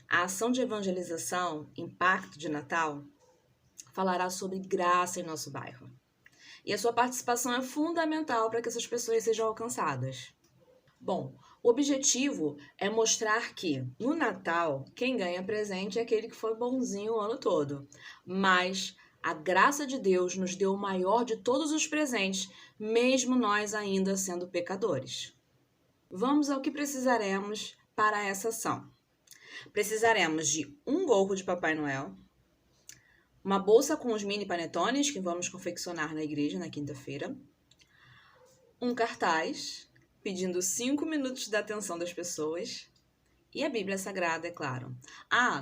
A ação de evangelização, Impacto de Natal, falará sobre graça em nosso bairro. E a sua participação é fundamental para que essas pessoas sejam alcançadas. Bom, o objetivo é mostrar que, no Natal, quem ganha presente é aquele que foi bonzinho o ano todo. Mas a graça de Deus nos deu o maior de todos os presentes, mesmo nós ainda sendo pecadores. Vamos ao que precisaremos para essa ação. Precisaremos de um gorro de Papai Noel, uma bolsa com os mini panetones que vamos confeccionar na igreja na quinta-feira, um cartaz pedindo 5 minutos da atenção das pessoas e a Bíblia Sagrada, é claro.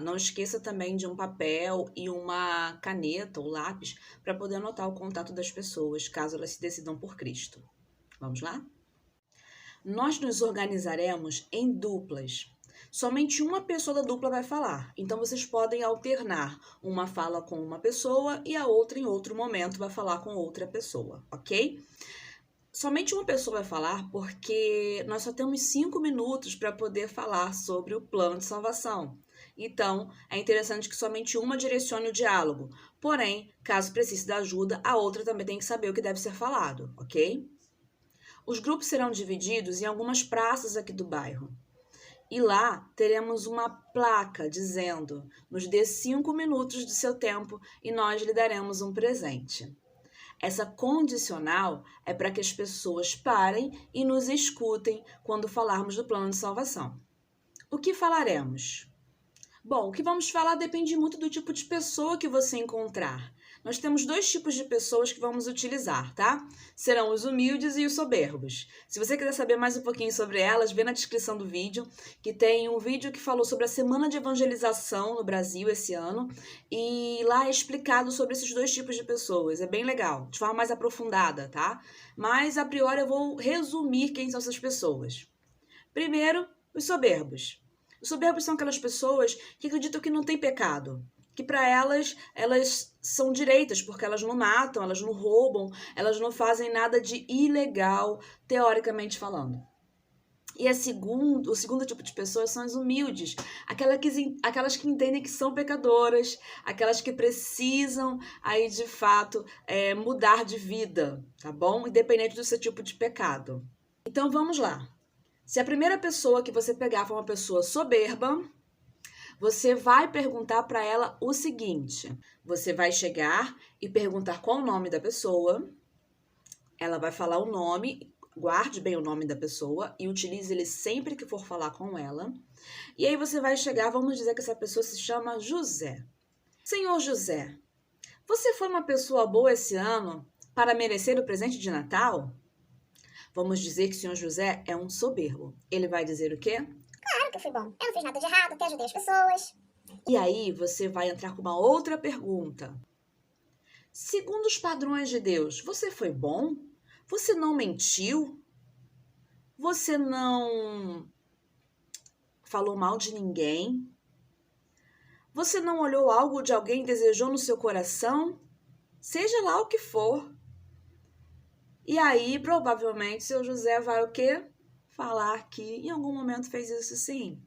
Não esqueça também de um papel e uma caneta ou lápis para poder anotar o contato das pessoas, caso elas se decidam por Cristo. Vamos lá? Nós nos organizaremos em duplas. Somente uma pessoa da dupla vai falar, então vocês podem alternar. Uma fala com uma pessoa e a outra, em outro momento, vai falar com outra pessoa, ok? Somente uma pessoa vai falar porque nós só temos 5 minutos para poder falar sobre o plano de salvação. Então, é interessante que somente uma direcione o diálogo. Porém, caso precise de ajuda, a outra também tem que saber o que deve ser falado, ok? Os grupos serão divididos em algumas praças aqui do bairro. E lá teremos uma placa dizendo: nos dê 5 minutos de seu tempo e nós lhe daremos um presente. Essa condicional é para que as pessoas parem e nos escutem quando falarmos do plano de salvação. O que falaremos? Bom, o que vamos falar depende muito do tipo de pessoa que você encontrar. Nós temos 2 tipos de pessoas que vamos utilizar, tá? Serão os humildes e os soberbos. Se você quiser saber mais um pouquinho sobre elas, vê na descrição do vídeo, que tem um vídeo que falou sobre a Semana de Evangelização no Brasil esse ano, e lá é explicado sobre esses 2 tipos de pessoas. É bem legal, de forma mais aprofundada, tá? Mas, a priori, eu vou resumir quem são essas pessoas. Primeiro, os soberbos. Os soberbos são aquelas pessoas que acreditam que não tem pecado, que para elas são direitas, porque elas não matam, elas não roubam, elas não fazem nada de ilegal, teoricamente falando. E o segundo tipo de pessoas são as humildes, aquelas que entendem que são pecadoras, aquelas que precisam aí de fato mudar de vida, tá bom? Independente do seu tipo de pecado. Então vamos lá. Se a primeira pessoa que você pegar for uma pessoa soberba, você vai perguntar para ela o seguinte: você vai chegar e perguntar qual o nome da pessoa, ela vai falar o nome, guarde bem o nome da pessoa e utilize ele sempre que for falar com ela. E aí você vai chegar, vamos dizer que essa pessoa se chama José. Senhor José, você foi uma pessoa boa esse ano para merecer o presente de Natal? Vamos dizer que o senhor José é um soberbo. Ele vai dizer o quê? Claro que eu fui bom. Eu não fiz nada de errado, até ajudei as pessoas. E aí você vai entrar com uma outra pergunta. Segundo os padrões de Deus, você foi bom? Você não mentiu? Você não falou mal de ninguém? Você não olhou algo de alguém e desejou no seu coração? Seja lá o que for. E aí, provavelmente, seu José vai o quê? Falar que em algum momento fez isso sim.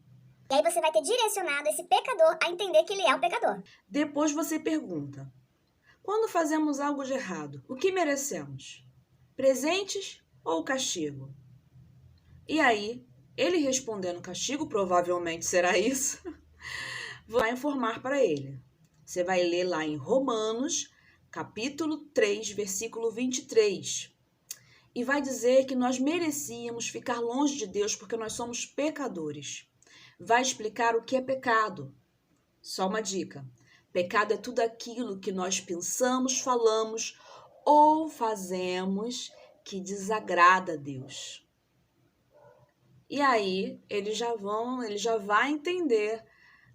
E aí você vai ter direcionado esse pecador a entender que ele é o pecador. Depois você pergunta: quando fazemos algo de errado, o que merecemos? Presentes ou castigo? E aí, ele respondendo castigo, provavelmente será isso, vai informar para ele. Você vai ler lá em Romanos, capítulo 3, versículo 23. E vai dizer que nós merecíamos ficar longe de Deus porque nós somos pecadores. Vai explicar o que é pecado. Só uma dica: pecado é tudo aquilo que nós pensamos, falamos ou fazemos que desagrada a Deus. E aí ele já vai entender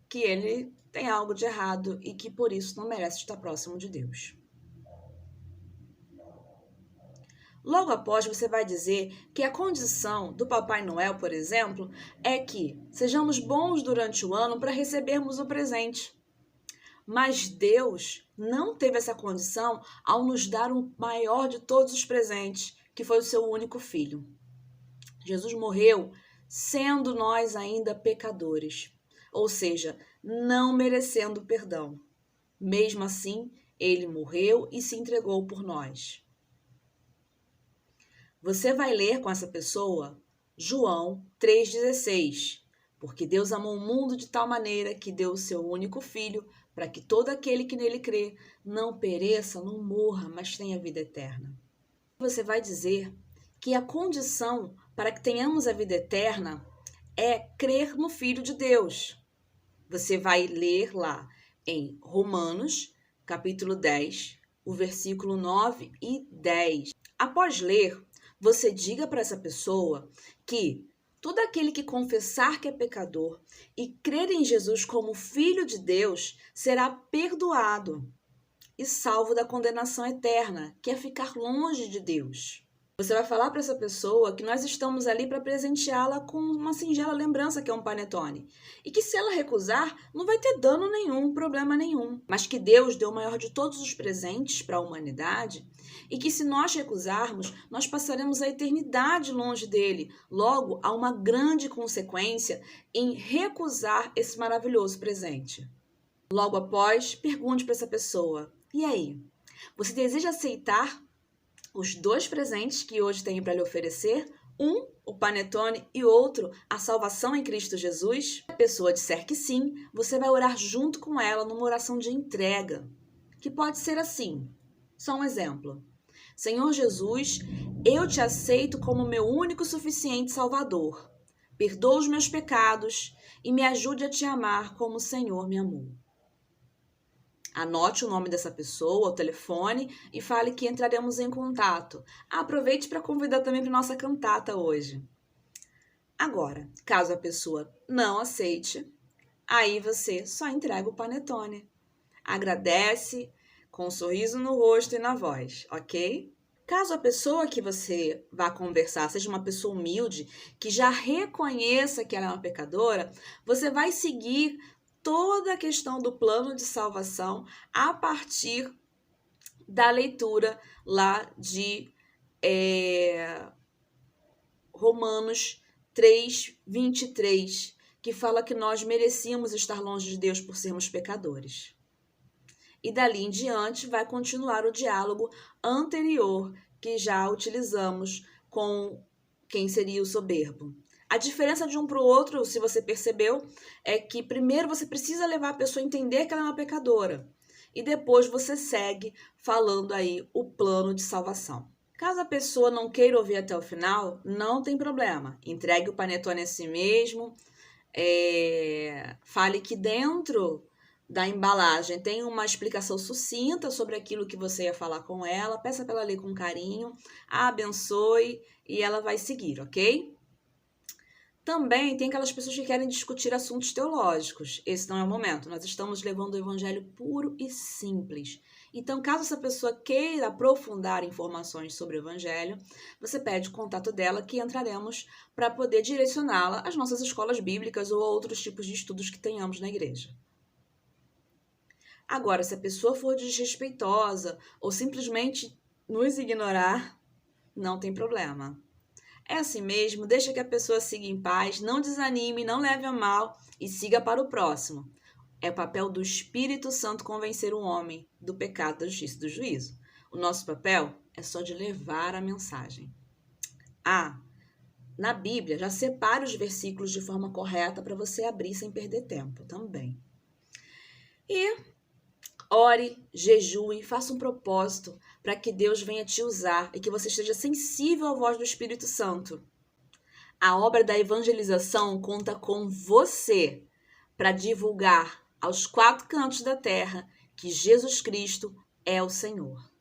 que ele tem algo de errado e que por isso não merece estar próximo de Deus. Logo após, você vai dizer que a condição do Papai Noel, por exemplo, é que sejamos bons durante o ano para recebermos o presente. Mas Deus não teve essa condição ao nos dar o maior de todos os presentes, que foi o seu único filho. Jesus morreu sendo nós ainda pecadores. ou seja, não merecendo perdão. Mesmo assim, ele morreu e se entregou por nós. Você vai ler com essa pessoa João 3,16. Porque Deus amou o mundo de tal maneira que deu o seu único filho, para que todo aquele que nele crê não pereça, não morra, mas tenha vida eterna. Você vai dizer que a condição para que tenhamos a vida eterna é crer no Filho de Deus. Você vai ler lá em Romanos, capítulo 10, o versículo 9 e 10. Após ler, você diga para essa pessoa que todo aquele que confessar que é pecador e crer em Jesus como Filho de Deus será perdoado e salvo da condenação eterna, que é ficar longe de Deus. Você vai falar para essa pessoa que nós estamos ali para presenteá-la com uma singela lembrança que é um panetone. E que se ela recusar, não vai ter dano nenhum, problema nenhum. Mas que Deus deu o maior de todos os presentes para a humanidade e que se nós recusarmos, nós passaremos a eternidade longe dele. Logo, há uma grande consequência em recusar esse maravilhoso presente. Logo após, pergunte para essa pessoa: e aí? Você deseja aceitar os dois presentes que hoje tenho para lhe oferecer? Um, o panetone, e outro, a salvação em Cristo Jesus? Se a pessoa disser que sim, você vai orar junto com ela numa oração de entrega, que pode ser assim. Só um exemplo. Senhor Jesus, eu te aceito como meu único e suficiente Salvador. Perdoa os meus pecados e me ajude a te amar como o Senhor me amou. Anote o nome dessa pessoa, o telefone e fale que entraremos em contato. Aproveite para convidar também para nossa cantata hoje. Agora, caso a pessoa não aceite, aí você só entrega o panetone. Agradece com um sorriso no rosto e na voz, ok? Caso a pessoa que você vá conversar seja uma pessoa humilde, que já reconheça que ela é uma pecadora, você vai seguir toda a questão do plano de salvação a partir da leitura lá de Romanos 3:23, que fala que nós merecíamos estar longe de Deus por sermos pecadores. E dali em diante vai continuar o diálogo anterior que já utilizamos com quem seria o soberbo. A diferença de um para o outro, se você percebeu, é que primeiro você precisa levar a pessoa a entender que ela é uma pecadora. E depois você segue falando aí o plano de salvação. Caso a pessoa não queira ouvir até o final, não tem problema. Entregue o panetone a si mesmo. Fale que dentro da embalagem tem uma explicação sucinta sobre aquilo que você ia falar com ela. Peça para ela ler com carinho, a abençoe e ela vai seguir, ok? Também tem aquelas pessoas que querem discutir assuntos teológicos. Esse não é o momento. Nós estamos levando o evangelho puro e simples. Então, caso essa pessoa queira aprofundar informações sobre o evangelho, você pede o contato dela que entraremos para poder direcioná-la às nossas escolas bíblicas ou a outros tipos de estudos que tenhamos na igreja. Agora, se a pessoa for desrespeitosa ou simplesmente nos ignorar, não tem problema. É assim mesmo, deixa que a pessoa siga em paz, não desanime, não leve a mal e siga para o próximo. É o papel do Espírito Santo convencer o homem do pecado, da justiça e do juízo. O nosso papel é só de levar a mensagem. Na Bíblia, já separe os versículos de forma correta para você abrir sem perder tempo também. E ore, jejue, faça um propósito para que Deus venha te usar e que você esteja sensível à voz do Espírito Santo. A obra da evangelização conta com você para divulgar aos 4 cantos da terra que Jesus Cristo é o Senhor.